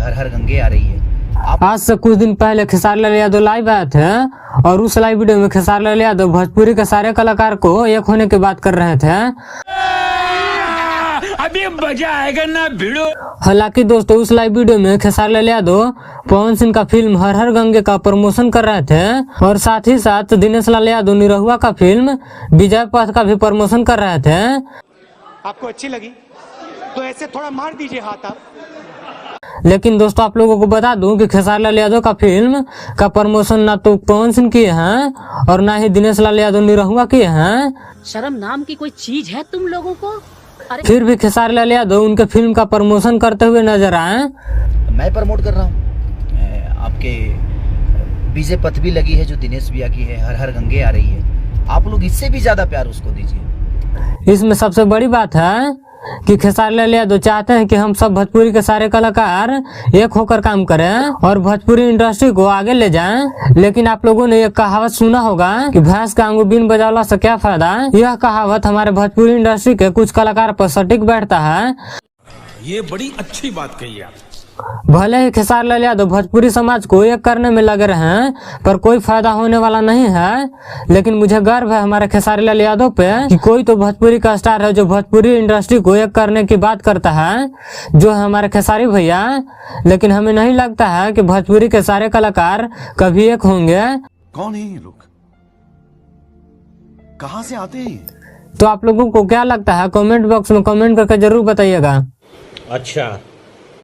हर हर गंगे आ रही है। आज से कुछ दिन पहले खेसारी लाल यादव लाइव आए थे और उस लाइव वीडियो में खेसारी लाल यादव भोजपुरी के सारे कलाकार को एक होने की बात कर रहे थे। अभी मजा आएगा ना भिड़ो। हालांकि दोस्तों उस लाइव वीडियो में खेसारी लाल यादव पवन सिंह का फिल्म हर हर गंगे का प्रमोशन कर रहे थे और साथ ही साथ दिनेश लाल यादव निरहुआ का फिल्म विजय पथ का भी प्रमोशन कर रहे थे। आपको अच्छी लगी तो ऐसे थोड़ा मार दीजिए हाथ आप। लेकिन दोस्तों आप लोगों को बता दूं कि खेसारी लाल यादव का फिल्म का प्रमोशन ना तो पवन सिंह किए हैं और ना ही दिनेश लाल यादव निरहुआ किए हैं। शर्म नाम की कोई चीज है तुम लोगों को? फिर भी खेसारी लाल यादव उनके फिल्म का प्रमोशन करते हुए नजर आए। मैं प्रमोट कर रहा हूँ, आपके विजय पथ भी लगी है जो दिनेश भैया की है, हर हर गंगे आ रही है। आप लोग इससे भी ज्यादा प्यार उसको दीजिए। इसमें सबसे बड़ी बात है कि खेसारी लाल यादव चाहते हैं कि हम सब भोजपुरी के सारे कलाकार एक होकर काम करें और भोजपुरी इंडस्ट्री को आगे ले जाएं। लेकिन आप लोगों ने एक कहावत सुना होगा कि भैंस का अंगूर बिन बजावला से क्या फायदा। यह कहावत हमारे भोजपुरी इंडस्ट्री के कुछ कलाकार पर सटीक बैठता है। ये बड़ी अच्छी बात कही आप। भले ही खेसारी लाल यादव भोजपुरी समाज को एक करने में लगे रहे हैं पर कोई फायदा होने वाला नहीं है। लेकिन मुझे गर्व है हमारे खेसारी लाल यादव पे कि कोई तो भोजपुरी का स्टार है जो भोजपुरी इंडस्ट्री को एक करने की बात करता है, जो है हमारे खेसारी भैया। लेकिन हमें नहीं लगता है कि भोजपुरी के सारे कलाकार कभी एक होंगे। कौन है ये लोग, कहां से आते हैं? तो आप लोगों को क्या लगता है कमेंट बॉक्स में कमेंट करके जरूर बताइएगा। अच्छा।